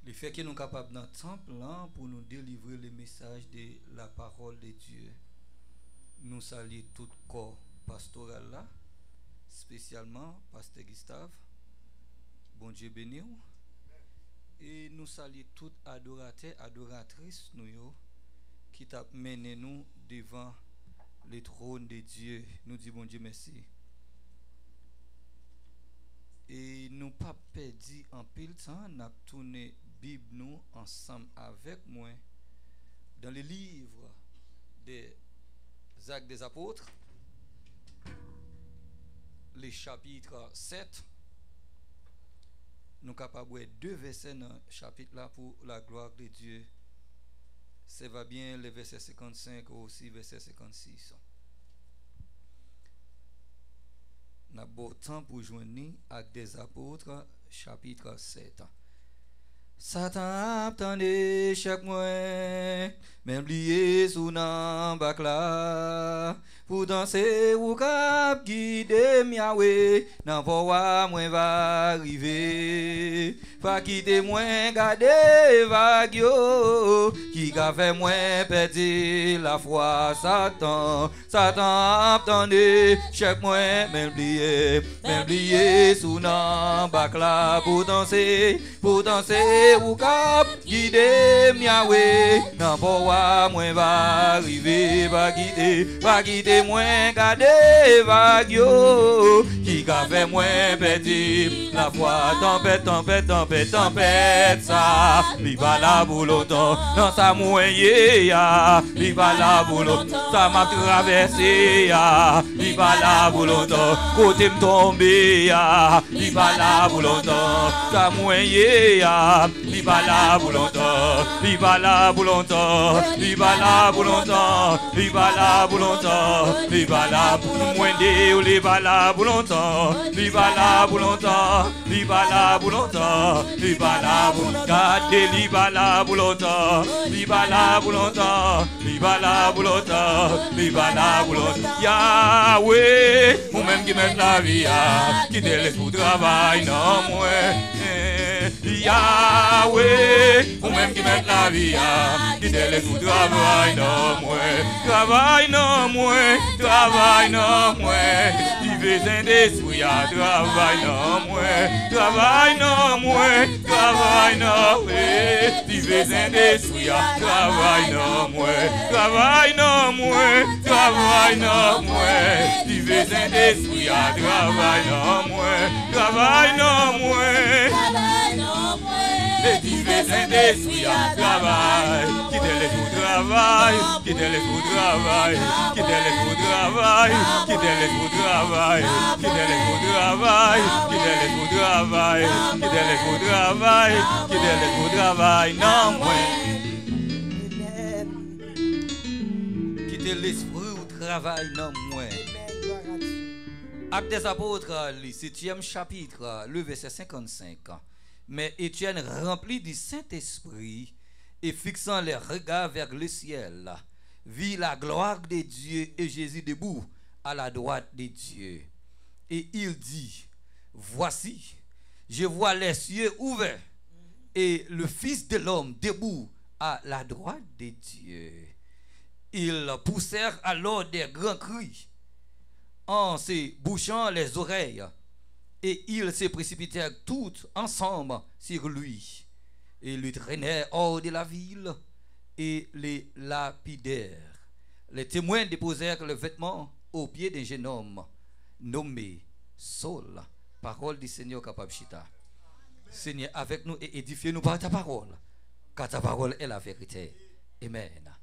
Le fait que nous sommes capables dans le temple là, pour nous délivrer le message de la parole de Dieu. Nous saluons tout corps pastoral là, spécialement Pasteur Gustave. Bon Dieu béni. Et nous saluons tout adorateur, adoratrice nous qui t'a mené nous devant le trône de Dieu. Nous disons bon Dieu merci. Et nous pas perdu en pile temps, nous avons tourné Bible nous ensemble avec moi dans le livre des Actes des Apôtres, le chapitre 7. Nous sommes capables de deux versets dans le chapitre là pour la gloire de Dieu. Ça va bien le verset 55 ou aussi verset 56. Nous avons beau temps pour joindre Actes des Apôtres, chapitre 7. Satan attendait chaque mois, même lié sous nan bac là, pour danser ou cap guider miawe, nan voix moins va arriver, pas quitter moins garder vague yo, qui a fait moins perdre la foi. Satan attendait chaque mois, même lié sous nan bac là, pour danser ou cap guider miawe, nan voix moins va arriver, pas quitter moins garder vague yo, qui a fait moins perdre la foi. Tempête ça, li va la pour longtemps, dans sa moyen ya, li va la pour longtemps, ça m'a traversé ya, li va la pour longtemps, côté me tomber ya, li va la pour longtemps, sa moyen ya, li va la pour longtemps, li va la pour longtemps, li va la pour longtemps, li va la pour longtemps, li va la pour moindre, li va la pour longtemps, li va la pour longtemps, li va la pour longtemps, li va la pour garder, li va la pour longtemps, li va la pour longtemps, li va la pour longtemps, li va la pour longtemps. Yahweh, ou même qui met la vie à quitter les pour travail, non moi. Yahweh, ou même qui met la vie à quitter les pour travail, non moi. Travail, non moi, travail, non moi. Besoin d'esprit à travail non moins, travail non moins, travail non moins, besoin d'esprit à travail non moins, travail non moins, travail non moins, besoin d'esprit à travail non moins, travail non moins, travail non moins, besoin d'esprit à travail, quitter les pour travail, quitter les pour travail, quitter les pour travail, quitter les pour travail. Qui les pour travail, qui les pour travail, qui les pour travail, qui les pour travail, non moins. Quitter l'esprit au travail, non moins. Actes des Apôtres, le 7e chapitre, le verset 55. Mais Étienne, rempli du Saint-Esprit et fixant les regards vers le ciel, vit la gloire de Dieu et Jésus debout à la droite de Dieu. Et il dit, voici, je vois les cieux ouverts et le Fils de l'homme debout à la droite de Dieu. Ils poussèrent alors des grands cris en se bouchant les oreilles et ils se précipitèrent tous ensemble sur lui et le traînèrent hors de la ville et les lapidèrent. Les témoins déposèrent le vêtement aux pieds d'un jeune homme nommé Saul. Parole du Seigneur capable chita. Seigneur, avec nous et édifiez-nous par ta parole, car ta parole est la vérité. Amen.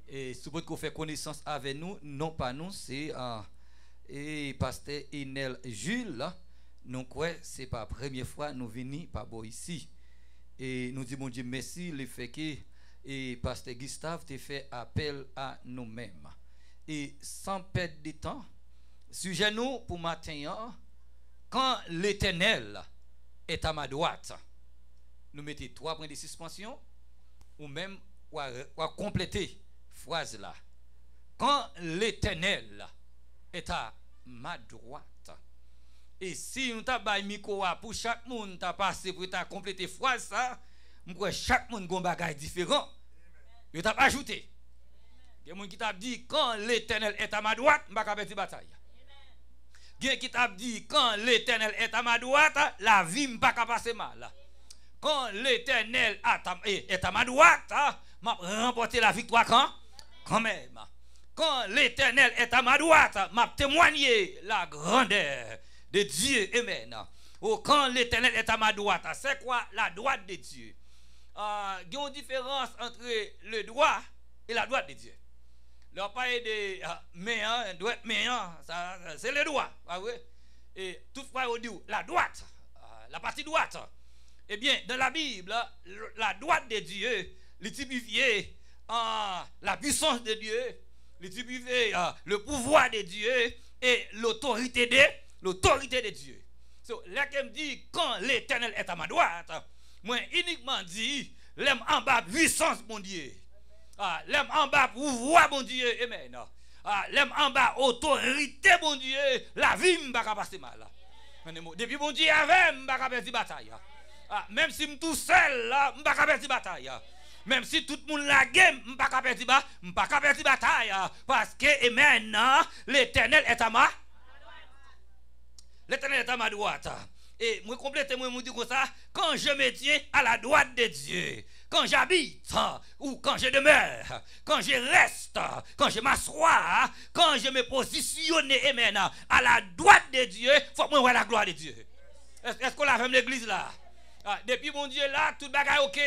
Et si vous fait connaissance avec nous, non pas nous, c'est pasteur Inel Jules. Nous croyons que ce n'est pas la première fois que nous venons par ici. Et nous disons Dieu merci le fait que pasteur Gustave t'a fait appel à nous-mêmes. Et sans perdre de temps, sujet nous pour matin, quand l'Éternel est à ma droite, nous mettons 3 points de suspension ou même ou compléter phrase là. Quand l'Éternel est à ma droite. Et si nous avons mis micro pour chaque monde t'a passé pour compléter phrase ça, m'croit chaque monde gon bagage différent. Yo t'a ajouté. Il y a qui t'a dit quand l'Éternel est à ma droite, m'pa ka perdre bataille. Il y a qui t'a dit quand l'Éternel est à ma droite, la vie m'pa ka passer mal. Quand l'Éternel est à ma droite, m'a remporté la victoire quand même. Quand l'Éternel est à ma droite, m'a témoigné la grandeur de Dieu. Amen. Oh, quand l'Éternel est à ma droite, c'est quoi la droite de Dieu? Il y a une différence entre le droit et la droite de Dieu. Leur parler de main, droite main, c'est le droit. Et toutefois, on dit la droite, la partie droite. Eh bien, dans la Bible, la droite de Dieu, il typifie la puissance de Dieu, il typifie le pouvoir de Dieu et l'autorité de Dieu. So, là qu'elle me dit, quand l'Éternel est à ma droite, moi uniquement dit, l'aime en bas puissance, mon Dieu. L'aime en bas pouvoir, mon Dieu. Amen. L'aime en bas autorité, mon Dieu. La vie ne va pas passer mal. Depuis mon Dieu avec, je ne vais pas perdre bataille. Même si je suis tout seul, je ne vais pas perdre bataille. Même si tout le monde la game, je ne vais pas perdre bataille. Parce que, amen, l'Éternel est à ma droite. L'Éternel est à ma droite. Et moi complète, moi dis comme ça, quand je me tiens à la droite de Dieu, quand j'habite, ou quand je demeure, quand je reste, quand je m'assois, quand je me positionne, amen, à la droite de Dieu, il faut que moi voir la gloire de Dieu. Est-ce qu'on l'a fait l'église là? Depuis mon Dieu là, tout bagaille ok.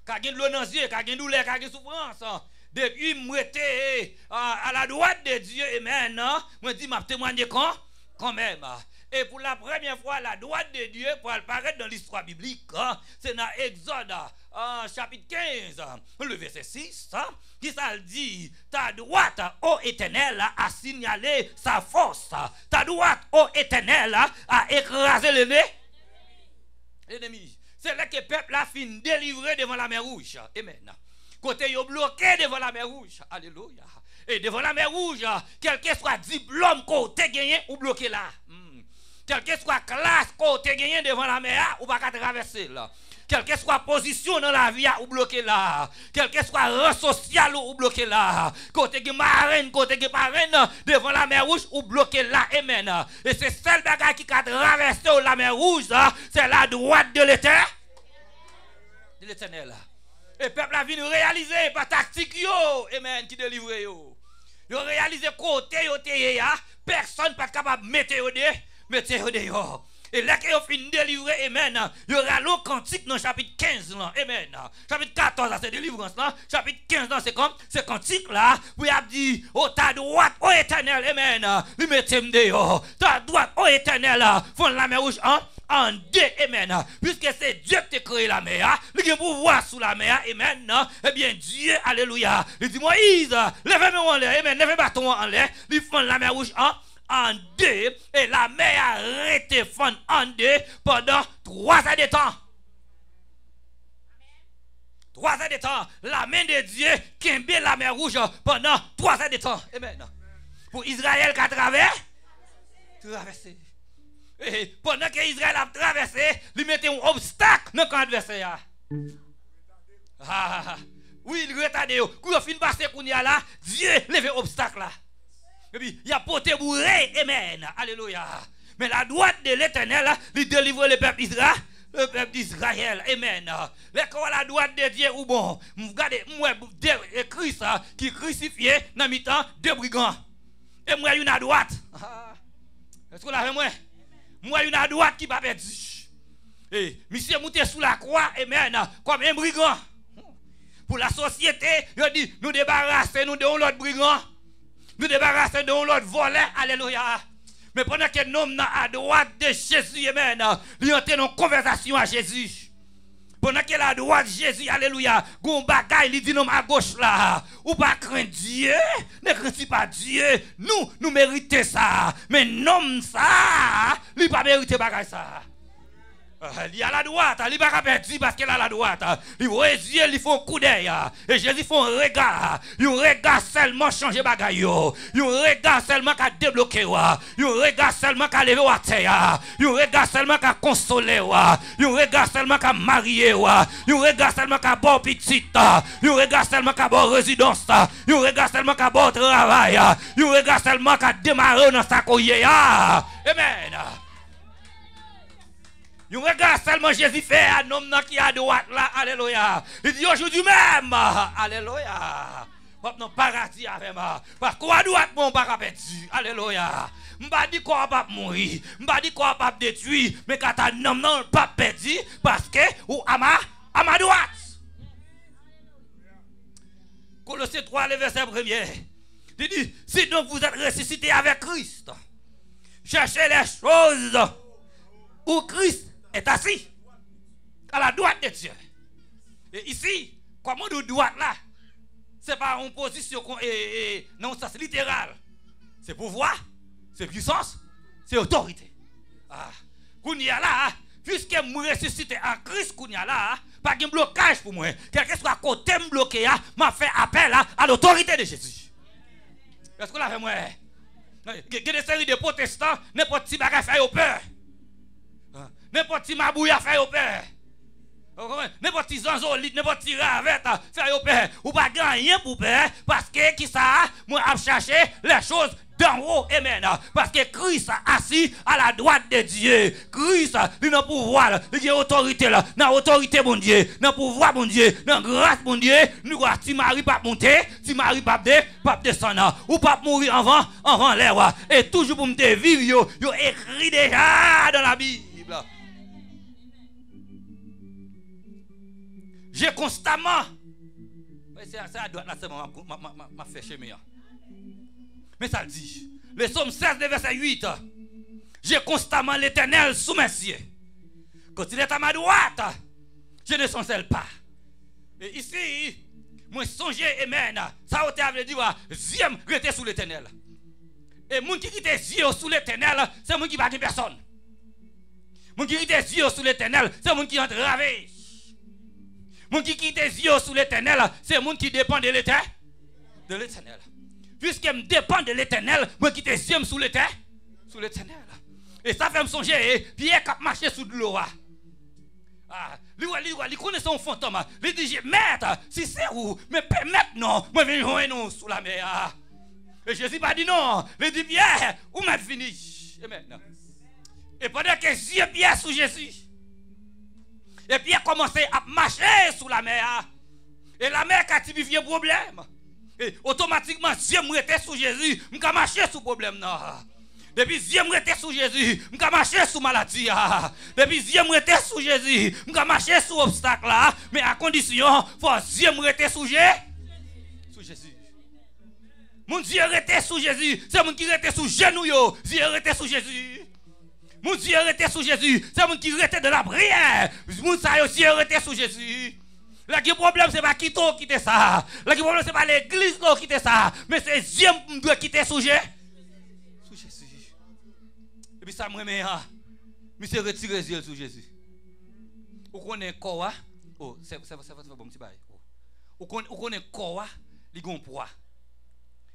Quand il y a de l'eau dans les yeux, quand il y a de douleur, quand il y a de souffrance. Depuis moi j'étais à la droite de Dieu, amen, moi dis m'a témoigné quand même. Et pour la première fois, la droite de Dieu pour apparaître dans l'histoire biblique, c'est dans Exode chapitre 15, le verset 6, qui ça dit, ta droite, ô Éternel, a signalé sa force. Ta droite, ô Éternel, a écrasé l'ennemi. C'est là que le peuple a fini délivré devant la mer Rouge. Amen. Côté il bloqué devant la mer Rouge. Alléluia. Et devant la mer Rouge, quel que soit diplôme côté gagné ou bloqué là. Quelle que soit classe côté gagné devant la mer ou pas traverser là. Quelle que soit position dans la vie ou bloqué là. Quel que soit rang social ou bloqué là. Côté qui marraine, côté qui parraine devant la mer Rouge ou bloqué là. Amen. Et c'est celle bagaille qui a traversé la mer Rouge, c'est la droite de l'Éternel. De l'Éternel. Et le peuple a venu réaliser par tactique yo, amen, qui délivre yo. Yo réalisé côté yo te personne pas capable de mettre yo dehors. Et là qu'ils ont fini de délivrer, amen, il y aura l'eau cantique dans le chapitre 15, là, amen. Chapitre 14, c'est délivrance, là. Chapitre 15, c'est comme, c'est cantique, là. Puis il a dit, oh, ta droite, oh, Éternel, amen. Lui mettez dehors. Ta droite, oh, Éternel, font la mer rouge en deux, amen. Puisque c'est Dieu qui a créé la mer, il a pouvoir sous la mer, amen. Eh bien, Dieu, alléluia. Il dit, Moïse, levez-moi en l'air, amen, levez bâton en l'air. Il font la mer rouge en deux, et la mer a arrêté fond en deux pendant 3 ans de temps. 3 ans de temps. La main de Dieu qui a la mer rouge pendant 3 ans de temps. Amen. Pour Israël qui a traversé. Et pendant que Israël a traversé, il mettait un obstacle dans le camp adversaire. Oui, il retardait. Quand il fin passer là, Dieu lève obstacle là. Et puis, il y a porté bourré, amen, alléluia. Mais la droite de l'Éternel, il délivre le peuple d'Israël, amen. La droite de Dieu, ou bon, regardez, moi, Christ qui crucifié dans le temps 2 brigands. Et moi, il y a une à droite. Est-ce que vous l'avez, moi? Moi, il y a une à droite qui va perdre. Et monsieur monté sous la croix, amen, comme un brigand. Pour la société, il dit, nous débarrasser, nous de l'autre brigand. Nous débarrasser de l'autre volet, alléluia. Mais pendant que nous sommes à droite de Jésus, amen, nous entrons en conversation à Jésus. Pendant que la droite de Jésus, alléluia, gon bagaille, il dit nous à gauche là. Ou pas craindre Dieu, ne crains pas Dieu. Nous méritons ça. Mais non ça, il pas mérité bagaille ça. Il y a la droite, il va pas perdre parce qu'elle a la droite. Il voit les yeux, il faut un coup d'œil. Et Jésus fait un regard. Il regard seulement changer bagaille. Il regard seulement qu'à débloquer. Il regard seulement qu'à lever à terre. Il regard seulement qu'à consoler. Il regard seulement qu'à marier. Il regard seulement qu'à bon petit. Il regard seulement qu'à bon résidence. Il regard seulement qu'à bon travail. Il regard seulement qu'à démarrer dans sa coyer. Amen. Il regarde seulement Jésus fait un homme qui a droite là, alléluia. Il dit aujourd'hui même, alléluia. Non, paradis avec moi. Parce qu'à droite, mon pas perdu, alléluia. Je ne dis pas qu'on va mourir, je ne dis pas qu'on va détruire, mais quand tu n'as non pas perdu, parce que, ou à ma droite. Colossiens 3, le verset 1er. Il dit, si donc vous êtes ressuscité avec Christ, cherchez les choses où Christ est assis à la droite de Dieu. Et ici, comment nous droite là, c'est pas une position non, ça c'est littéral. C'est pouvoir, c'est puissance, c'est autorité. Kounia là, puisque je ressuscité en Christ, Kounia là, pas de blocage pour moi. Quelque soit à côté me bloqué, m'a fait appel à l'autorité de Jésus. Est-ce que vous l'avez moi? Il y a des séries de protestants, n'importe qui va faire au peur. N'importe qui mabouille à faire au père. N'importe qui zanzolite, n'importe qui ravette à faire au père. Ou pas gagner pour père. Parce que qui ça? Moi, à chercher les choses d'en haut. Amen. Parce que Christ assis à la droite de Dieu. Christ, il a pouvoir, il a autorité là. Dans autorité, mon Dieu. Dans pouvoir, mon Dieu. Dans grâce, mon Dieu. Nous, si Marie pas monter, si Marie pas descendre. Ou pas mourir avant l'air. Et toujours pour me vivre, yo écrit déjà dans la Bible. J'ai constamment, c'est à droite là, c'est m'a fait chemin. Mais ça le dit, le psaume 16, verset 8, j'ai constamment l'Éternel sous mes cieux. Quand il est à ma droite, je ne chancelle pas. Et ici, moi songer, amen, ça veut dire, j'aime rester sous l'Éternel. Et mon qui quitte les yeux sous l'Éternel, c'est mon qui va de personne. Mon qui quitte les yeux sous l'Éternel, c'est mon qui entre ravé. Mon qui quitte les yeux sous l'Éternel, c'est mon qui dépend de l'Éternel. De l'Éternel. Puisque me dépend de l'Éternel, moi qui les yeux sous l'Éternel. Sous l'Éternel. Et ça fait me songer, Pierre qui a marché sous de l'eau. Lui connaît son fantôme. Il dit, maître, si c'est où, mais permettre non, moi je vais joindre sous la mer. Et Jésus m'a dit non. Il dit, Pierre, où m'a fini? Et pendant que Dieu Pierre sous Jésus. Et puis il a commencé à marcher sous la mer. Et la mer a typifié le problème. Et automatiquement, Dieu était sous Jésus. Je vais marcher sous le problème. Depuis Dieu était sous Jésus. Je vais marcher sous maladie. Depuis Dieu était sous Jésus. Je vais marcher sous obstacle. Mais à condition, il faut Dieu était sous Jésus. Mon Dieu était sous Jésus. C'est mon qui était sous genou. Dieu était sous Jésus. Mon Dieu était sous Jésus. C'est mon qui était de la prière. Mon Dieu aussi était sous Jésus. Le problème, ce n'est pas qui t'a quitté ça. Le problème, ce n'est pas l'église qui a quitté ça. Mais c'est Dieu qui doit quitter sous Jésus. Et puis ça me remet. Je suis retiré les yeux sous Jésus. Vous connaissez quoi? Oh, c'est bon petit bail. Vous connaissez quoi? Il y a un poids.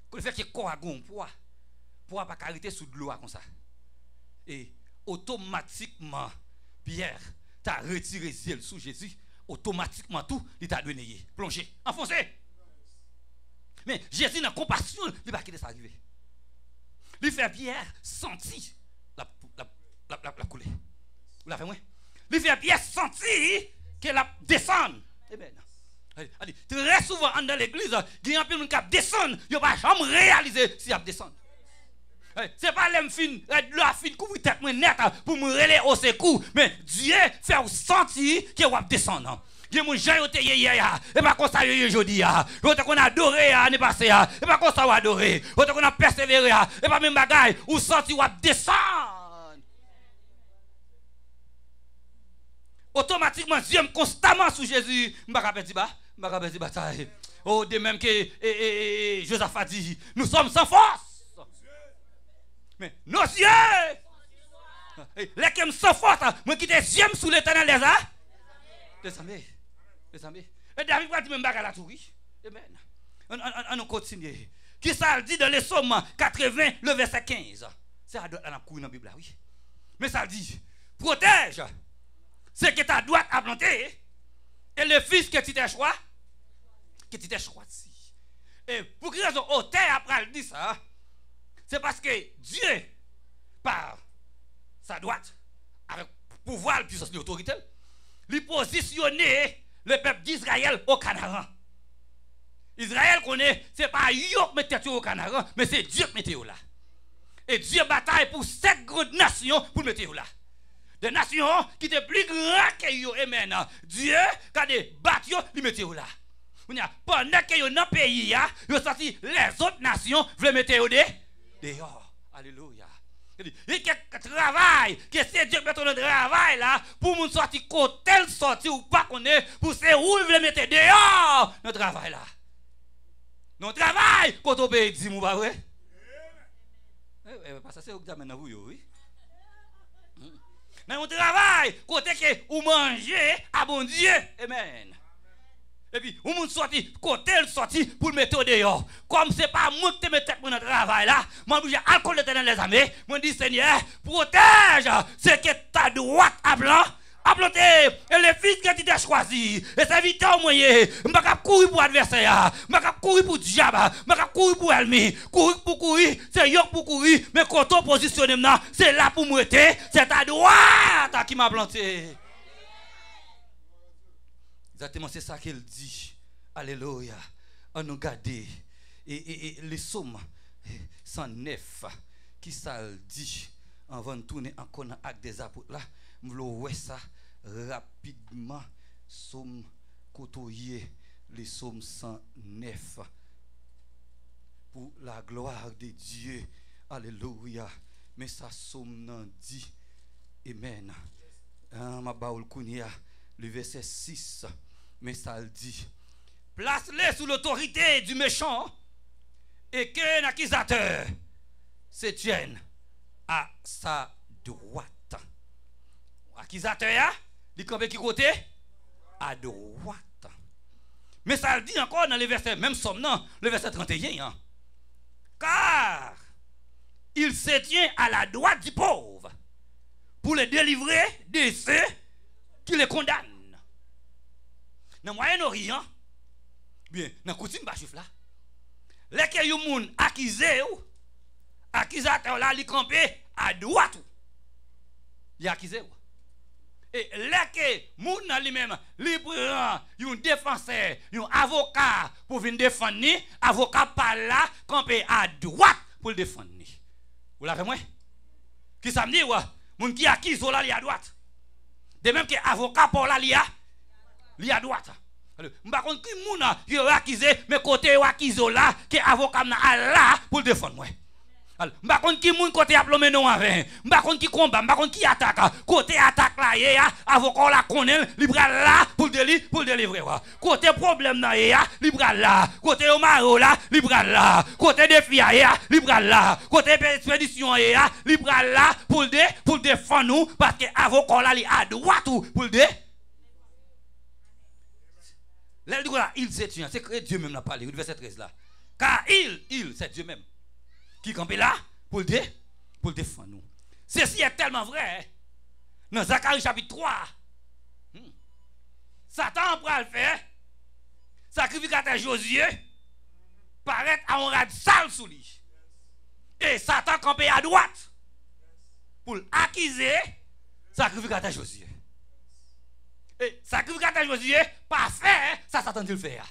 Quand fait que quoi a un poids, poids pas arrêter sous de l'eau comme ça. Et automatiquement, Pierre t'a retiré les yeux sous Jésus. Automatiquement tout, il t'a donné, plongé, enfoncé. Mais Jésus, dans la compassion, il ne va pas quitter ça arriver. Il fait Pierre sentir la coulée. Vous l'avez moi? Il fait Pierre sentir qu'elle a descendu. Allez, très souvent dans l'église, il y a un peu de gens qui descendent, il ne va jamais réaliser si il descend. Ce n'est pas l'homme fin, la fin couvre tête net pour me relayer au secours, mais Dieu fait sentir qu'il va descendre. Dieu mon Jean yote hier et pas comme ça aujourd'hui yote qu'on adoré année passée et pas comme ça on adoré yote qu'on a persévéré et pas même bagaille ou senti ou descendre. Automatiquement Dieu constamment sous Jésus, m'pa perdre bataille. Oh de même que Josaph a dit, nous sommes sans force. Mais nos yeux Les qui me sont fortes, moi qui t'ai j'aime sous l'éternel les amis. Les amis. Et David va dire même bagarre la tourie. Amen. On continue. Qui ça dit dans les Psaumes 80, le verset 15. C'est à droite dans la Bible, oui. Mais ça dit, protège ce que ta droite a planté et le fils que tu t'es choisi. Et pour quelle raison auteur après dit ça? C'est parce que Dieu, par sa droite, avec pouvoir, puissance et autorité, lui positionner le peuple d'Israël au Canaan. Israël connaît, ce n'est pas Yo qui met au Canaan, mais c'est Dieu qui met là. Et Dieu bataille pour 7 grandes nations pour mettre là. Des nations qui étaient plus grandes que yo. Amen. Dieu, quand il bat yo, il met là. Pendant que yo dans le pays, yo sorti les autres nations veulent mettre dehors. Alléluia. Il y a quelques travail, que c'est Dieu qui met le travail là, pour nous sortir côté sorti ou pas connaître, pour c'est où il veut mettre dehors notre travail là. Notre travail, quand on paye 10 mois, pas vrai? Parce que c'est examen dans vous, oui. Mais on travaille, côté que vous mangez à bon Dieu. Amen. Et puis, vous sorti, côté le sorti pour le mettre dehors. Comme ce n'est pas moi qui te mets pour notre travail là, moi je alcool dans les amis. Moi je dis Seigneur, protège ce que ta droite à blanc. A planté, et les fils que tu as choisi, et ça vite au moyen, je ne vais pas courir pour l'adversaire, je ne vais pas courir pour le diable, je ne vais pas courir pour l'ennemi, courir pour courir, c'est yok pour courir, mais quand on positionne maintenant, c'est là pour me c'est ta droite qui m'a planté. Exactement, c'est ça qu'il dit. Alléluia. On nous garde. Et les Psaumes 109, qui ça dit, avant de tourner encore dans l'acte des apôtres là, je vais ça rapidement. Psaume côtoyer, les Psaumes 109. Pour la gloire de Dieu. Alléluia. Mais ça, Psaume n'en dit. Amen. Ma baoul kounia, le verset 6. Mais ça le dit. Place-les sous l'autorité du méchant et qu'un accusateur se tienne à sa droite. Accusateur, il campe qui côté? À droite. Mais ça le dit encore dans le verset, même somme, non, le verset 31. Hein. Car il se tient à la droite du pauvre pour le délivrer de ceux qui le condamnent. Dans le Moyen-Orient, bien, dans la coutume bachif là, les que yon moun accusé ou, accusateur là, il campe à droite. Il accusé ou. Et les que moun lui-même, il prend un défenseur, un avocat pour venir défendre, avocat par là, camper à droite pour le défendre. Vous l'avez moi? Qui ça me dit, ouais? Moun qui accuse là, il à droite. De même que avocat pour là, il à droite. Par contre, qui moun qui est accusé, mais côté accusé là, que avocat là pour le défendre moi. Par contre, qui moun côté appelé non avec. Par contre, qui combat, par contre, qui attaque. Côté attaque là, avocat là connaît, libre là pour le délivrer. Côté problème là, libre là. Côté omaro là, libre là. Côté défi là, libre là. Côté expédition là, libre là pour le défendre nous parce que avocat là il à droite pour le défendre. Là, il c'est Dieu, c'est que Dieu même l'a parlé, le verset 13 là. Car il, c'est Dieu même. Qui campe là pour le défendre nous. Ceci est tellement vrai. Hein? Dans Zacharie chapitre 3, Satan prend le faire, sacrificateur Josué, paraît à un rad sale sous lui. Et Satan campe à droite pour accuser sacrificateur Josué. Et sacrificateur Josué, pas fait, ça Satan dit le faire.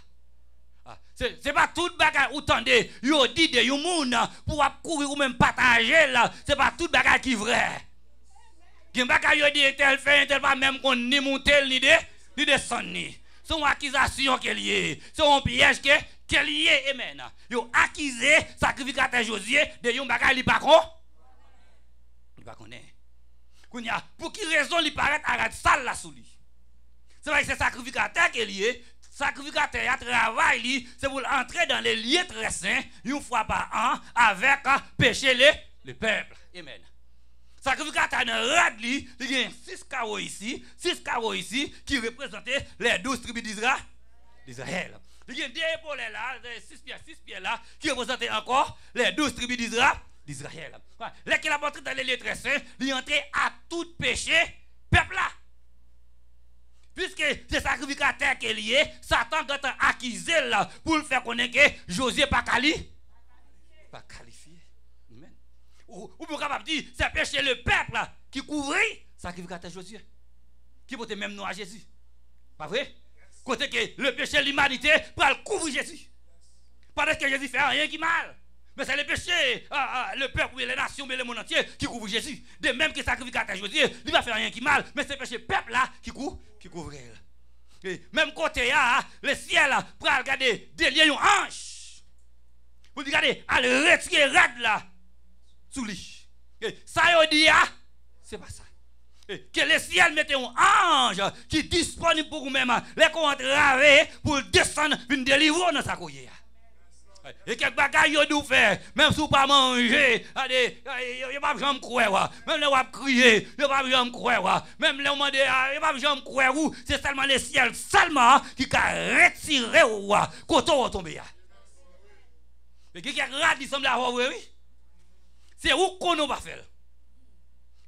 C'est pas tout bagage ou tendez, yo dit de yo moun pour courir ou même partager là, c'est pas tout bagage qui vrai. Gen bagage yo dit tel fait tel pas même qu'on ni monter ni descendre ni. C'est une accusation qui est liée, c'est un piège qui est lié. Amen. Yo accusé sacrificateur Josué de yon bagage li pas connaît. Pour qui raison il paraît arrête sale là sous lui. C'est vrai que c'est sacrificateur qui est lié. Sacrificateur travail, c'est pour entrer dans les lieux très saints une fois par an avec pécher le peuple. Amen. Sacrificateur dans rad li, il y a 6 carreaux ici, qui représentaient les 12 tribus d'Israël. Il y a 2 épaules là, 6 pieds là, qui représentaient encore les 12 tribus d'Israël. Là qu'il a montré dans les lettres saintes, il est entré à tout péché, peuple là. Puisque c'est sacrificateur qui est lié, Satan a accusé là pour le faire connaître que Josué pas qualifié. Amen. Ou vous capable dire, c'est péché le peuple là, qui couvrit sacrificateur Josué. Qui portait même nom à Jésus. Pas vrai? Côté que le péché de l'humanité pour le couvrir Jésus. Parce que Jésus fait rien qui mal. Mais c'est le péché, le peuple, les nations, mais le monde entier qui couvre Jésus. De même que sacrificateur Josué, il va faire rien qui mal. Mais c'est le péché peuple là qui couvre. Et même côté le ciel pour regarder des liens un ange. Vous regardez, à le retirer rad là sous lui. Ça y dit c'est pas ça. Que le ciel mette un ange qui est disponible pour vous-même, les contrats pour descendre une délivrer dans sa couille. Et quelques bagages vous doivent faire, même si vous ne pas manger, vous ne pas jamais croire, même si vous crier, vous ne pas jamais croire, même si vous ne pas jamais croire, c'est seulement le ciel seulement qui a retiré quand on tombe. Et qui a radis semble avoir oui. C'est où qu'on va faire.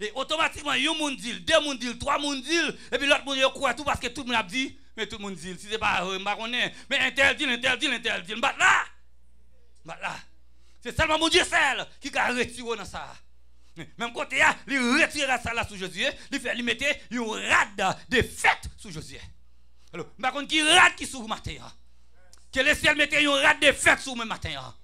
Et automatiquement, un monde dit, 2 monde dit, 3 monde dit, et puis l'autre monde croit tout parce que tout le monde a dit, mais tout le monde dit, si c'est pas mais interdit, là. C'est seulement mon Dieu seul qui a retiré dans ça. Même côté, il retire ça là sous Josué, il mettre un rad de fête sous Josué. Alors, par contre, qui rad qui sous le matin. Que le ciel mette un rad de fête sous le matin.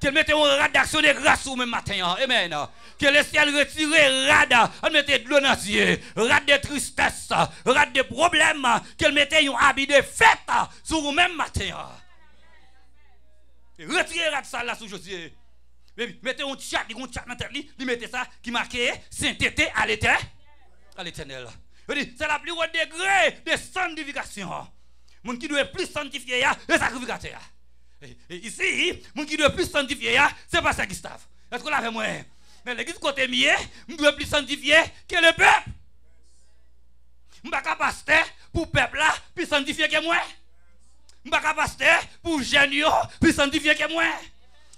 Que mette un rad d'action de grâce sous le matin. Amen. Que le ciel retire rad, on mette de l'eau dans les yeux, rad de tristesse, rad de problème, qu'elle mette un habit de fête sur le même matin. Retirez ça là sous Josué. Mettez un chat dans la tête, il mettez ça qui marquait sainteté à l'éternel. C'est la plus haut degré de sanctification. Mon qui doit plus sanctifier, c'est sacrificateur. Ici, mon qui doit plus sanctifier, c'est pas ça Gustave. Est-ce qu'on l'a fait moi? Mais l'église côté mieux, je dois plus sanctifier que le peuple. Je ne suis pas pasteur pour le peuple là, plus sanctifier que moi. Je ne suis pas pasteur pour les jeunes, plus sanctifier que moi.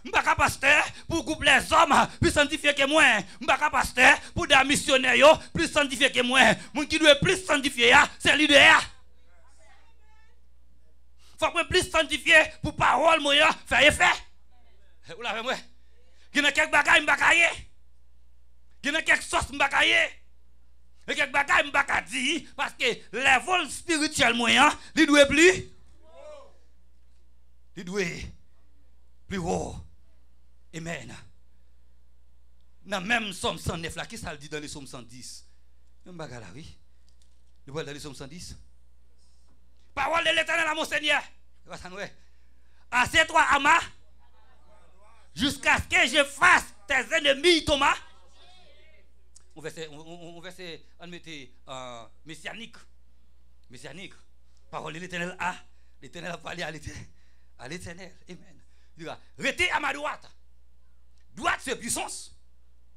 Je ne suis pas pasteur pour couper les hommes, plus sanctifier que moi. Je ne suis pas pasteur pour des missionnaires, plus sanctifier que moi. Mon qui doit plus sanctifier, c'est l'idée. Il faut plus sanctifier pour parole, faire effet. Vous l'avez moi? Il y a quelques bagages, il y a quelques sauces, il y a quelques bagages, je dire parce que les vols spirituels moyens, ils doivent plus. Il doit plus haut. Amen. Dans même Somme 109, là, qui ça le dit dans les Somme 110? Même bagarre là, oui. Il voit dans les Somme 110. Parole de l'Éternel à mon Seigneur. Assieds-toi à ma jusqu'à ce que je fasse tes ennemis, Thomas. On verset, on mettait messianique. Messianique. Parole de l'Éternel à l'Éternel a parlé à l'Éternel. Amen. Il va rester à ma droite. Droite, c'est puissance.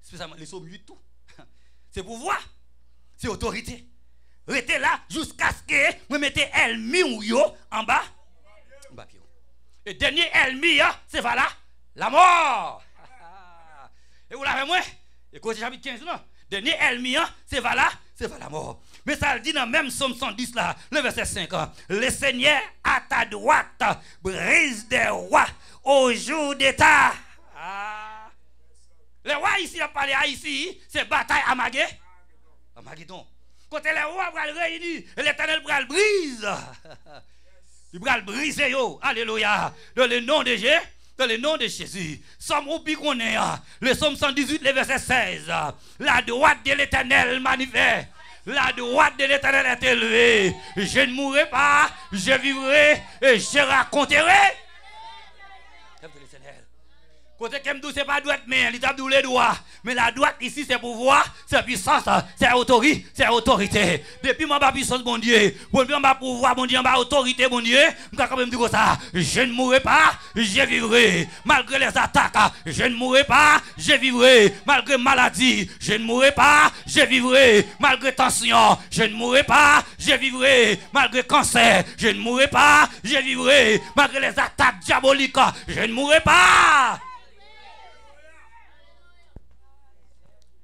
Spécialement les sommes 8 tout. C'est pouvoir. C'est autorité. Restez là jusqu'à ce que vous mettez ennemi en bas. Et dernier ennemi, c'est voilà, la mort. Et vous l'avez moi? Et côté chapitre 15, non? Dernier ennemi, c'est voilà, la mort. Mais ça le dit dans même Somme 110 là, le verset 5. Le Seigneur à ta droite brise des rois au jour d'état. Les rois ici, on parle ici, c'est bataille à Magédon. Quand les rois vont réunir, l'Éternel va le briser. Il va le briser, yo. Alléluia. Dans le nom de Jésus. Dans le nom de Jésus. Somme ou qu'on est, le Somme 118, le verset 16. La droite de l'Éternel manifeste. La droite de l'Éternel est élevée. Je ne mourrai pas, je vivrai et je raconterai. Côté que me c'est pas droite mais il tape tous les doigts. Mais la droite ici c'est pouvoir, c'est puissance, c'est autorité. Depuis moi pas puissance bon Dieu, pour moi pas pouvoir bon Dieu, pas autorité bon Dieu, m'ka quand même dire ça, je ne mourrai pas, je vivrai malgré les attaques, je ne mourrai pas, je vivrai malgré maladie, je ne mourrai pas, je vivrai malgré tension, je ne mourrai pas, je vivrai malgré cancer, je ne mourrai pas, je vivrai malgré les attaques diaboliques, je ne mourrai pas.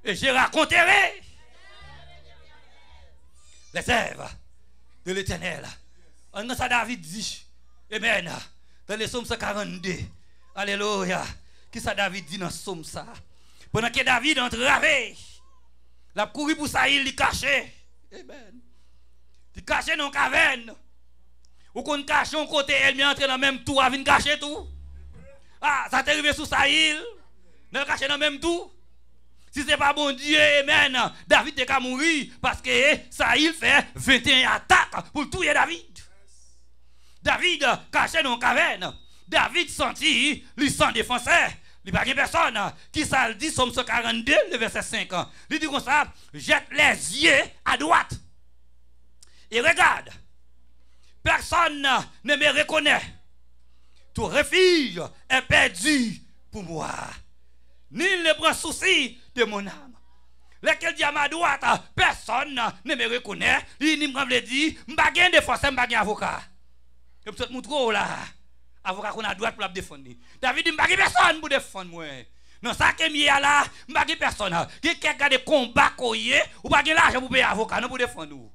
Et je raconterai les œuvres de l'Éternel. En ça, David dit, Amen, dans le psaume 142, Alléluia. Qui ça David dit dans le psaume ça? Pendant que David entravé, la couru pour ça, il caché. Amen. Il caché dans la caverne. Ou qu'on cache un côté, elle vient entrer dans le même tour, elle vient cacher tout. Ah, ça t'est arrivé sous ça, il caché dans le même tour. Si ce n'est pas bon Dieu, amen, David est qu'à mourir parce que ça il fait 21 attaques pour tuer David. David caché dans la caverne. David sentit, lui sans défenseur. Il n'y a pas personne qui ça le dit, Somme 142, le verset 5. Il dit comme ça, jette les yeux à droite. Et regarde, personne ne me reconnaît. Tout refuge est perdu pour moi. Nul ne prend souci de mon âme. Lequel dit à ma droite, personne ne me reconnaît. Il me dit, je n'ai pas de défense, je n'ai pas d'avocat. Je peux te montrer là. Avocat qu'on a droite pour la défendre. David dit, je n'ai pas personne pour défendre moi. Non, ça qui est là, je n'ai pas personne. Qui a des combats ou pas de l'argent pour payer avocat, non pour défendre nous.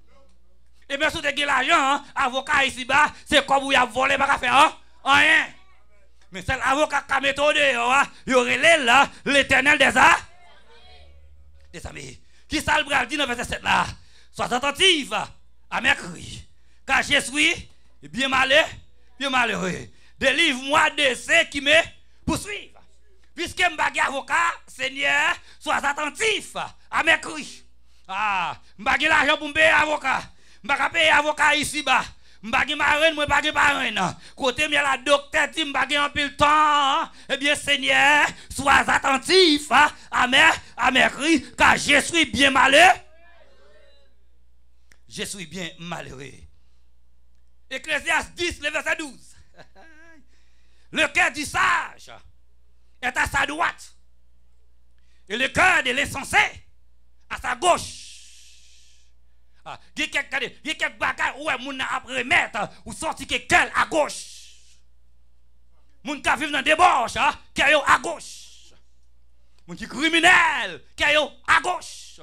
Et bien, si vous avez l'argent, avocat ici-bas, c'est comme vous avez volé, pas faire rien. Mais c'est l'avocat qui a méthode, il y aurait là, l'Éternel des amis. Qui ça le dit dans verset 7 là? Sois attentif à mes cris. Car je suis bien malheureux. Délivre-moi de ceux qui me poursuivent. Puisque je suis avocat, Seigneur, sois attentif à mes cris. Ah, je n'ai pas l'argent pour me payer avocat. Je ne peux pas payer avocat ici-bas. Je ne peux pas marraine, je ne peux pas marraine. Côté la docteur dit, je ne peux pas un peu le temps. Eh bien, Seigneur, sois attentif à mes cris, car je suis bien malheureux. Je suis bien malheureux. Ecclésiaste 10, le verset 12. Le cœur du sage est à sa droite. Et le cœur de l'insensé à sa gauche. Il y a quelques bagages où on a après mettre ou sorti quelqu'un à gauche. Moun qui vivent dans des débauche, qui est à gauche. Moun qui criminel, qui est à gauche.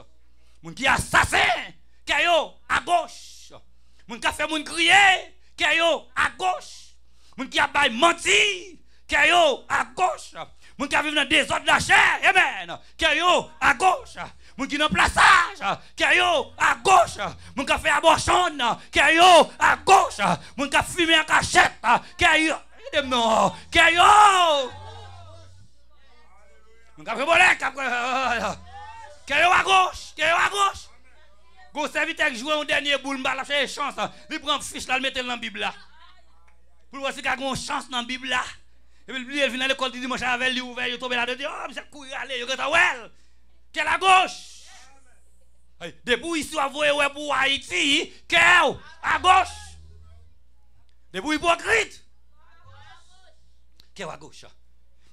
Moun qui assassin, qui est à gauche. Moun qui fait moun crier, qui est à gauche. Moun qui a bail menti, qui est à gauche. Moun qui vivent dans des ordres de la chair, amen, qui est à gauche. Moun qui dans plaçage, qui est à gauche. Moun qui fait abortion, qui est à gauche. Moun qui fume en cachette, qui est non, qui est moun qui fait voler, qui est à gauche, qui est à gauche. Go serviteur qui joue un dernier boule, m'a fait chance, il prend fiche là, le mettre dans la Bible là. Pour voir si il a une chance dans la Bible là. Et puis il vient à l'école du dimanche avec lui ouvert, il tombe là-dedans, oh, monsieur courir aller, il regarde well. Qui est à gauche. Depuis ici, on voit pour Haïti, qui est à gauche. Depuis hypocrite. Qui est à gauche.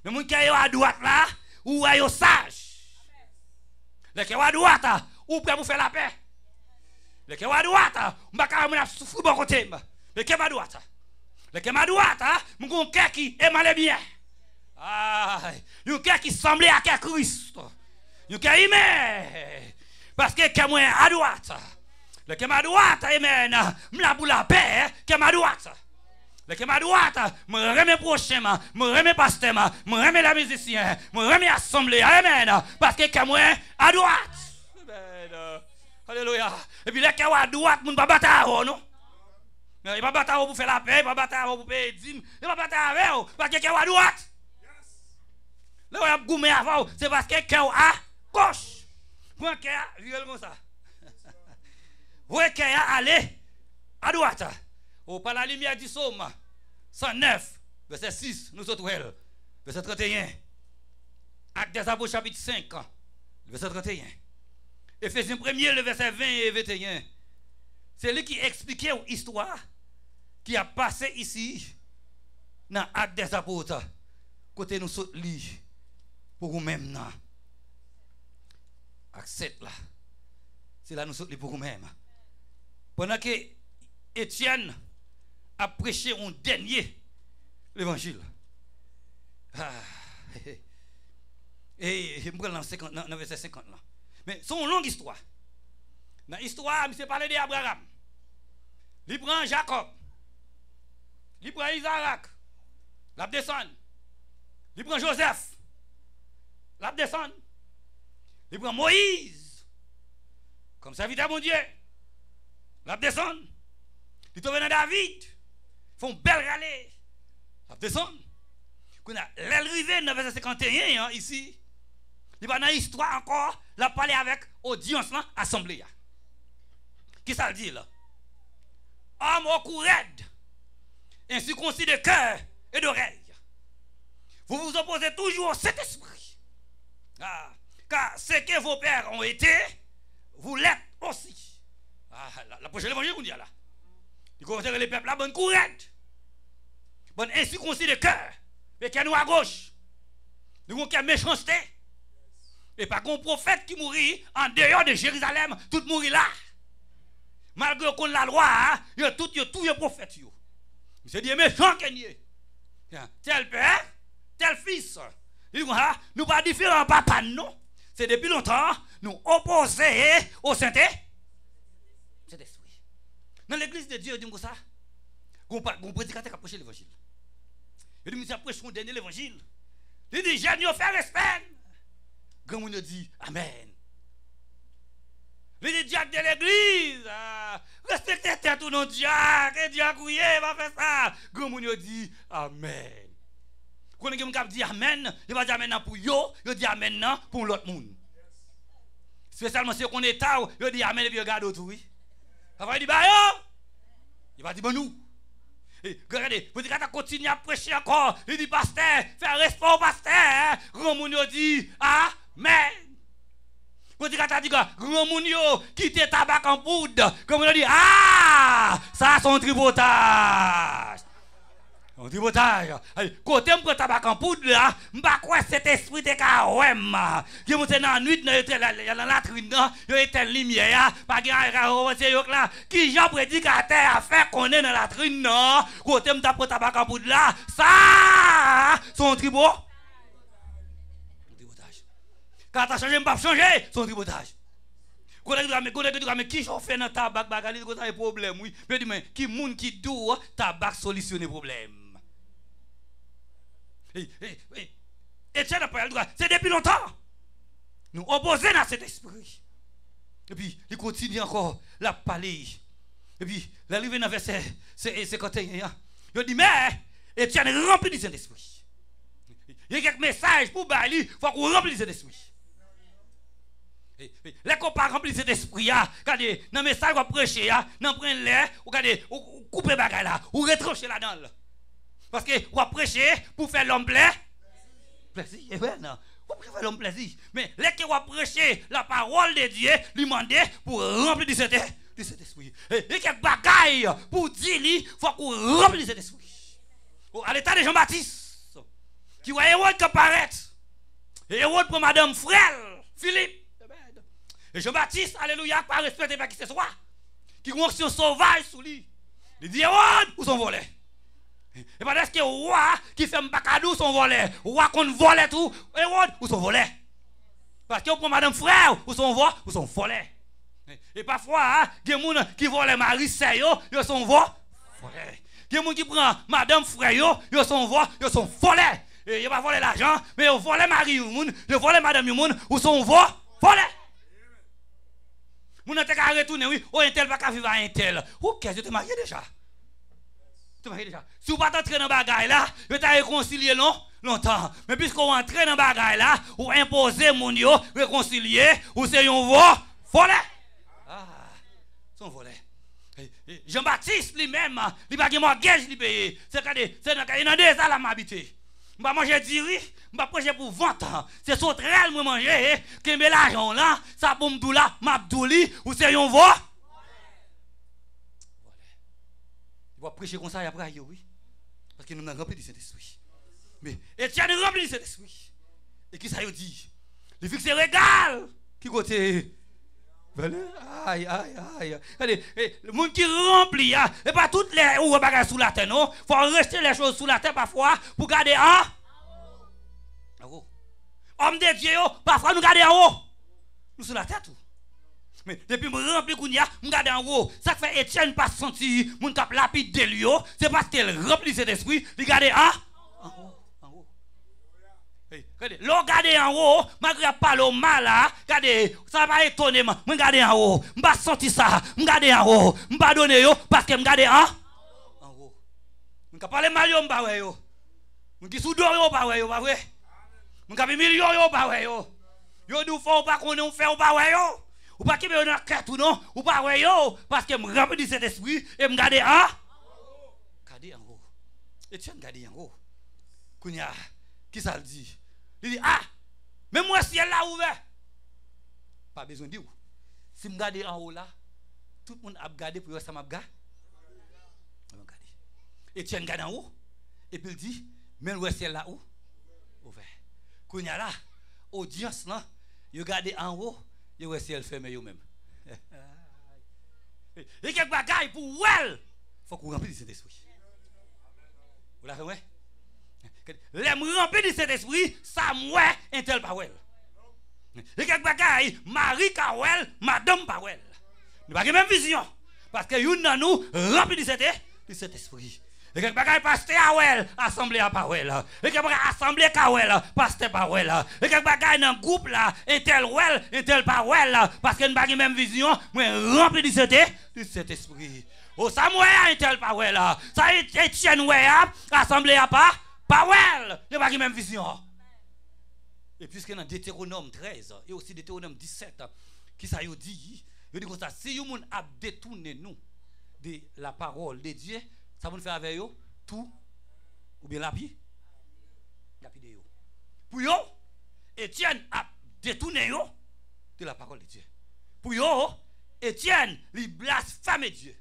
Mais mon qui est à droite là, ou est sage. Le qui est à droite, ou prêt pour faire la paix. Le qui est à droite, on va quand même souffrir bon côté. Le qui est à droite. Le qui est à droite, mon cœur qui est mal et bien. Un cœur qui semblait à Christ. Un cœur aimé. Parce que qui est à droite. Le qui est à droite, amen. Je pour la paix, qui est à droite. Le qui est à droite, je remets prochain, je remets pasteur, je remets la musicien, je remets l'assemblée, amen. Parce que qui est à droite. Amen. Alléluia. Et puis le qui est à droite, je ne vais pas battre, non? Il ne va pas battre pour faire la paix, il ne va pas battre pour payer les dîmes, il ne va pas battre avec vous, parce que qui est à droite. Là, on a goumé avant, c'est parce que qui est à gauche. Pour qu'il y a, comme ça. Vous qu'il y a aller à droite. Ou par la lumière du psaume 109, verset 6, nous autres, verset 31. Actes des Apôtres chapitre 5, verset 31. Éphésiens 1er, le verset 20 et 21. C'est lui qui expliquait l'histoire qui a passé ici dans Actes des Apôtres. Côté nous saute li pour nous-mêmes. Acte 7 là. C'est là nous saute li pour nous-mêmes. Pendant que Étienne a prêché un dernier l'évangile. Et je me prends dans le verset 50 là. Mais c'est une longue histoire. Dans l'histoire, je parle d'Abraham. Il prend Jacob. Il prend Isaac. Il descend. Il prend Joseph. Il descend. Il prend Moïse. Comme ça, vite à mon Dieu. Il descend. Il tombe dans David. Ils font belle râler. Il descend. Quand l'arrivée dans le verset 51, ici, il va dans l'histoire encore, il a parlé avec audience, assemblée. Qui ça le dit là? Homme au cou raide, ainsi concis de cœur et d'oreille. Vous vous opposez toujours au Saint-Esprit. Car ce que vos pères ont été, vous l'êtes aussi. La prochaine évangile qu'on dit là. Il considère les peuples là, bonne cou raide. Bonne ainsi concis de cœur. Mais qui nous à gauche. Nous avons une méchanceté. Et pas qu'un prophète qui mourit en dehors de Jérusalem, tout mourit là. Malgré qu'on la loi, il y a tout les prophètes. C'est des méchants qui sont. Tel père, tel fils. Nous pas différents papa, non. C'est depuis longtemps, nous opposés au Saint-Esprit. Dans l'église de Dieu, il dit comme ça. On prédicateur qui a prêché l'évangile. Il dit, monsieur, prêché son dernier l'évangile. Il dit, j'ai dit, faire respect. Grand monde dit, Amen. Il dit, Diacre de l'église, respectez tout nos diacres, et diacre, oui, va faire ça. Grand monde dit, Amen. Quand on dit Amen, il va dire Amen pour yo, il dit Amen pour l'autre monde. Spécialement si on est tard, il dit Amen et puis il regarde autour. Il dit, bah yo, il va dire, bon nous. Regardez, vous dites qu'il continue à prêcher encore. Il dit, pasteur, faire respect au pasteur. Grand moun yo dit, Amen. Vous dites qu'il dit, grand moun yo quitte tabac en poudre. Comme on dit, ça c'est un tripotage. Un tripotage. Côté me prend tabac en poudre là, m'pa quoi cet esprit de kawem. Qui monte dans la nuit dans la latrine, il y a une lumière, pas gain c'est là. Qui Jean prédicateur a fait qu'on est dans la latrine non. Côté me prend tabac en poudre là, ça son tripotage. Quand t'as changé, m'pas changer, son tripotage. Quand mais qui j'en fait dans tabac bagali, quand t'as un problème oui. Mais dis mais qui moun qui doit tabac solutionner problème. Etienne n'a pas le droit. C'est depuis longtemps. Nous opposons à cet esprit. Et puis, il continue encore la parler. Et puis, l'arrivée dans le verset 51. Il dit, mais Etienne est rempli de cet esprit. Il y a quelques messages pour Bali, il faut qu'on remplisse cet esprit. Les copains remplissent cet esprit, regardez, dans le message qu'on prêche, dans le l'air, regardez, ou couper les bagages là, ou retrancher là-dedans. Parce que vous prêchez pour faire l'homme plaisir. Et bien, non. Vous faire l'homme plaisir. Mais les que vous prêchez la parole de Dieu, lui demandez pour remplir de cet esprit. Et quelques bagailles pour dire, il faut qu'on remplisse cet esprit. À l'état de Jean-Baptiste, qui voit Hérode qui apparaît. Et Hérode pour Madame Frère, Philippe. Et Jean-Baptiste, alléluia, pas respecté par qui ce soit. Qui ont un sauvage sous lui. Il dit Hérode, où sont volés? Et parce que le roi qui fait un bacadou sont volés. Le roi qu'on vole tout, Hérode, où sont volés? Parce que pour madame frère, où sont volés? Et parfois, il y a des gens qui volent Marie Seyo, ils sont volés. Il y a des gens qui prennent madame frère, ils sont volés. Et ils ne pas volé l'argent, mais ils volent Marie, ils volent madame, ils sont volés. Moun n'a pas retourner, oui, un tel va pas vivre à un tel. Ou qu'est-ce que tu es marié déjà? Si vous ne pas entrer dans le bagage là, vous êtes réconcilié longtemps. Mais puisqu'on entre dans le bagage là, vous imposez mon yo, réconcilier, ou c'est un volé. Son volé. Jean-Baptiste lui-même, il n'a pas de mortgage, il paye. C'est dans 2 ans, il m'a habité. je vais manger du riz, je vais manger pour 20 ans. C'est sauterelle que je manger, que me l'argent là, ça pour me là, m'abdouli, ou c'est un veau. Il va prêcher comme ça et après, oui. Parce que nous sommes remplis du Saint-Esprit. Mais Étienne est rempli du Saint-Esprit. Et qui ça y dit? Il fixe régal. Qui côté? Aïe, aïe, aïe. Regardez, le monde qui remplit, et pas toutes les ou bagages sous la terre, non? Il faut rester les choses sous la terre parfois pour garder en haut. Homme de Dieu, parfois nous gardons en haut. Nous sous la terre tout. Mais depuis que je remplis Kounia, je garde en haut. Ça fait Étienne pas senti mon cap lapide de lui, c'est parce qu'il remplit cet esprit, il garde en haut. Regardez, l'on garde en haut, malgré pas le mal là, regardez, ça va étonner, je garde en haut. Je pas senti ça, je garde en haut. Je pas donner yo parce que je garde en haut. Je pas parler mal yo, je pas ouais yo. Je qui sous d'or yo pas ouais yo, pas vrai. Je pas millions yo pas ouais yo. Yo nous faut pas qu'on on fait pas ouais yo. Ou pas qui me dans carte ou non, ou pas ouais yo parce que me rempli de cet esprit et me garder en haut. Etienne garder en haut. Kounya, qui ça le dit? Il dit mais moi ciel là ouvert. Pas besoin de dire. Si me garder en haut là, tout le monde a regardé pour ça m'a regardé. Etienne garde en haut et puis il dit mais le ciel là où ouvert. Kounya là, audience là, yo garder en haut. Yo ouais ciel fermé yo même. Et quelque bagaille pour well. Faut qu'on remplisse cet esprit. Vous l'avez ouais? L'aime remplir de cet esprit, ça mouais un tel pas well. Et quelque bagaille Marie Kawel, madame pas well. Nous pas même vision parce que une dans nous rempli de cet esprit. Et quelque bagaille pasteur Awel, assemblée à Pawel. Et quelque bagaille assemblée Kawel, pasteur Pawel. Et quelque bagaille dans groupe là, un tel Pawel parce que nous pas même vision, mais rempli de cet esprit. Oh ça moi un tel Pawel. Ça Étienne ouais assemblée à Pawel. Il pas même vision. Et puisque dans Deutéronome 13 et aussi Deutéronome 17 qui ça y dit, il dit comme ça si vous a détourné nous de la parole de Dieu, ça va nous faire avec eux tout ou bien lapide yo. Pour yo, Étienne a détourné yo de la parole de Dieu. Pour yo, Étienne il blasphème Dieu.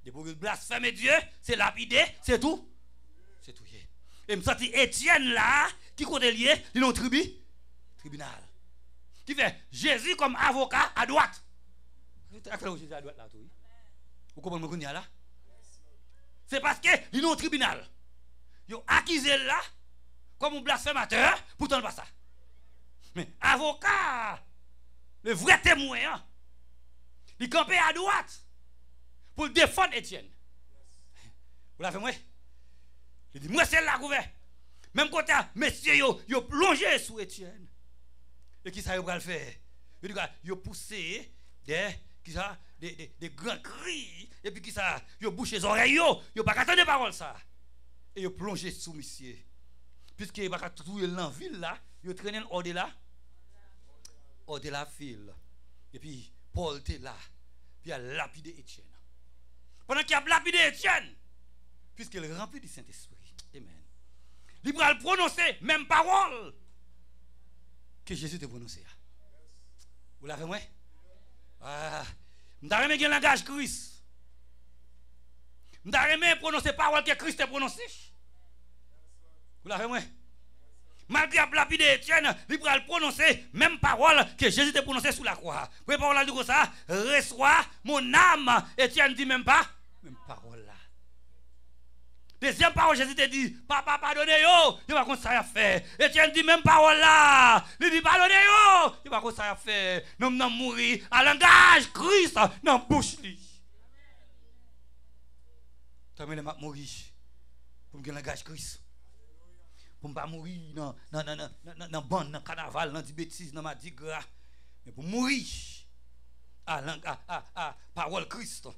Et pour blasphémer Dieu, c'est lapider, c'est tout. C'est tout. Et me senti Étienne là qui côté lié, il est tribunal. Qui fait Jésus comme avocat à droite. Jésus à droite là tout. Vous comprenez ce qu'on y a là? C'est parce que ils ont un tribunal. Ils ont accusé là comme un blasphémateur, pourtant pas ça. Mais avocat, le vrai témoin, il campait à droite pour défendre Étienne. Vous l'avez moi? Il dit moi c'est là couvert. Même côté messieurs yo plongé sous Étienne. Et qui ça yo va faire? Il dit yo poussé des grands cris et puis qui ça yo bouché les oreilles yo pas attendre parole ça et yo plongé sous monsieur puisque il pas trouver dans ville là yo traîner hors de la ville et puis Paul était là puis il a lapidé Étienne pendant qu'il a lapidé Étienne puisqu'il rempli du Saint-Esprit amen il va prononcer même parole que Jésus te prononcé vous l'avez moi m'ta remè gen langage Christ. M'ta remè prononcer parole que Christ a prononcé. Vous l'avez moi? Malgré la lapide Étienne, il va prononcer même parole que Jésus a prononcé sous la croix. Vous parole là dit comme ça, reçois mon âme. Étienne dit même parole là. Deuxième parole, Jésus te dit, papa pardonnez yo, il va comme ça faire. Étienne dit même parole là, il dit pardonnez yo, il va comme ça faire. Nous n'avons mourir à langage Christ dans bouche li. Tu m'as mourir pour me langage Christ. Pour ne pas mourir dans bande, dans carnaval, dans des bêtises, dans ma digra. Mais pour mourir à parole Christ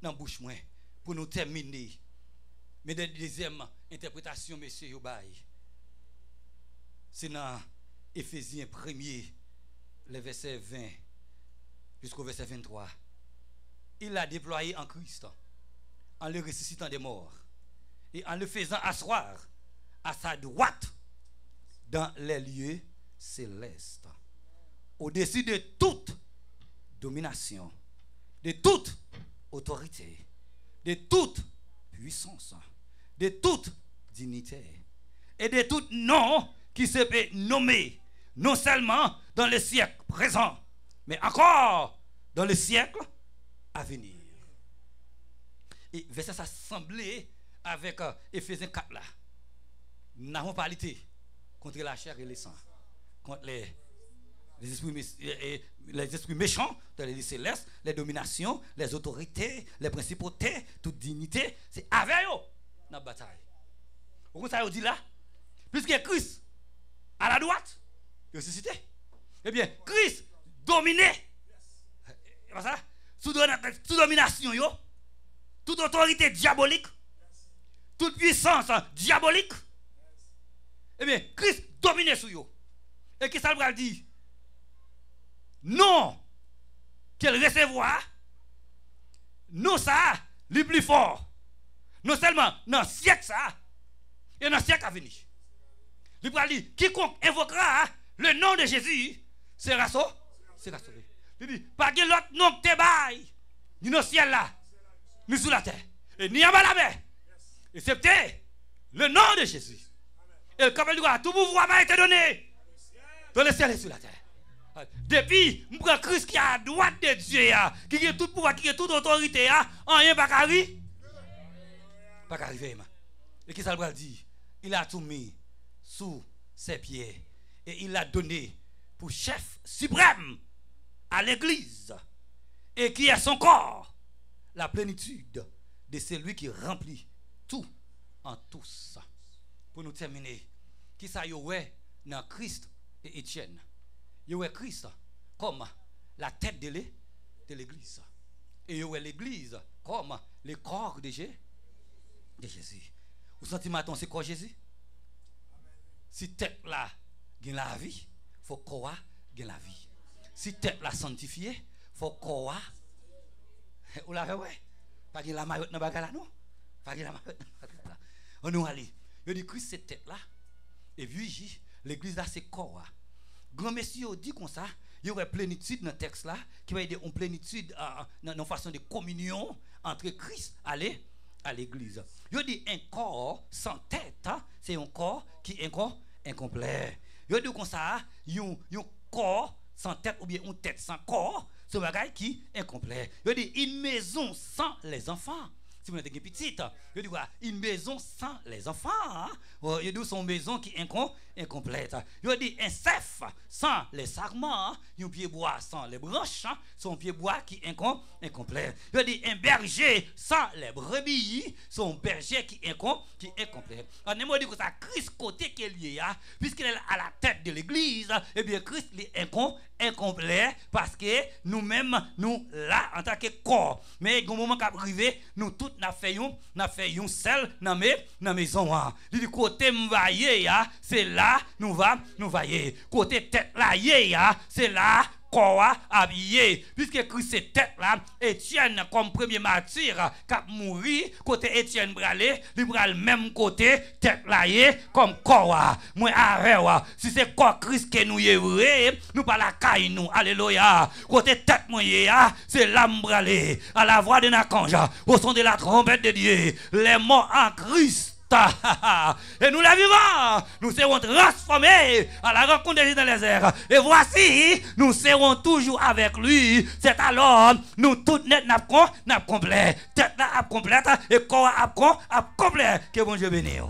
dans bouche moi pour nous terminer. Mais la deuxième interprétation, monsieur Yobaï, c'est dans Éphésiens 1er, le verset 20 jusqu'au verset 23. Il l'a déployé en Christ, en le ressuscitant des morts et en le faisant asseoir à sa droite dans les lieux célestes, au-dessus de toute domination, de toute autorité, de toute puissance, de toute dignité et de tout nom qui se peut nommer, non seulement dans le siècle présent, mais encore dans le siècle à venir. Et verset ça semblait avec Éphésiens 4 là. Nous n'avons pas lutté contre la chair et le sang, contre les esprits méchants dans les lieux célestes, les dominations, les autorités, les principautés, toute dignité. C'est avec eux dans la bataille. Vous savez, on dit là, puisque Christ à la droite, il est ressuscité. Eh bien, Christ dominé. Ça, sous domination, toute autorité diabolique, toute puissance diabolique. Eh bien, Christ dominé sur eux. Et qui ça le dit? Non, qu'elle recevoir, non ça, le plus fort. Non seulement dans le siècle ça, et dans le siècle à venir. Il va dire, quiconque invoquera le nom de Jésus sera sauvé. Il dit, pas que l'autre nom que te baille, ni dans le ciel là, ni sous la terre, et ni en bas la mer. Excepté le nom de Jésus. Et le capable de tout pouvoir m'a été donné dans le ciel et sur la terre. Depuis, je prends Christ qui est à droite de Dieu, qui a tout pouvoir, qui a toute autorité, rien pas arriver. Pas arriver. Et qui ça le dit? Il a tout mis sous ses pieds et il l'a donné pour chef suprême à l'église et qui est son corps, la plénitude de celui qui remplit tout en tous. Pour nous terminer, qui ça y est dans Christ et Étienne? Il y a Christ comme la tête de l'église. Et il y a l'église comme le corps de Jésus. Vous sentez maintenant c'est quoi Jésus? Si tête là gagne la vie, il faut corps gagne la vie. Si tête là sanctifié, il faut corps. Vous l'avez ouais? Pas gagne la maillot dans bagala non? Pas gagne la maillot dans bagala. On nous aller. Il dit Christ c'est tête là. Et puis l'église là c'est corps. Grand messieurs dit comme ça, il y aurait plénitude dans le texte là, qui va aider une plénitude dans une façon de communion entre Christ à l'église. Il dit un corps sans tête, c'est un corps qui est encore incomplet. Il dit comme ça, un corps sans tête ou bien une tête sans corps, c'est un bagage qui est incomplet. Il dit une maison sans les enfants. Si vous avez des petites, il dit quoi? Une maison sans les enfants. Il dit son maison qui est incomplète. Il dit un cef sans les sarments. Un pied bois sans les branches. Son pied bois qui est incomplet. Il dit un berger sans les brebis. Son berger qui est incomplet. En un mot, dit que ça, Christ côté qui est lié, puisqu'il est à la tête de l'église, eh bien Christ est incomplet parce que nous-mêmes, nous là en tant que corps. Mais au moment qu'arrivé, nous tous n'a fait un seul dans maison. Il dit côté m'vailler, c'est là nous va côté tête là, c'est là corps habillé. Puisque Christ c'est tête là, Étienne comme premier martyr qui a mouru, côté Étienne bralé, il bral même côté tête là comme corps. Moi avec si c'est corps Christ que nous est vrai, nous pas la caille nous. Alléluia. Côté tête moi c'est l'âme bralé à la voix de Nakanja, au son de la trompette de Dieu, les morts en Christ. Et nous la vivons, nous serons transformés à la rencontre de Jésus dans les airs. Et voici, nous serons toujours avec lui. C'est alors, nous tous net n'a complet, tête n'a complète et corps à complet. Que bon Dieu bénisse.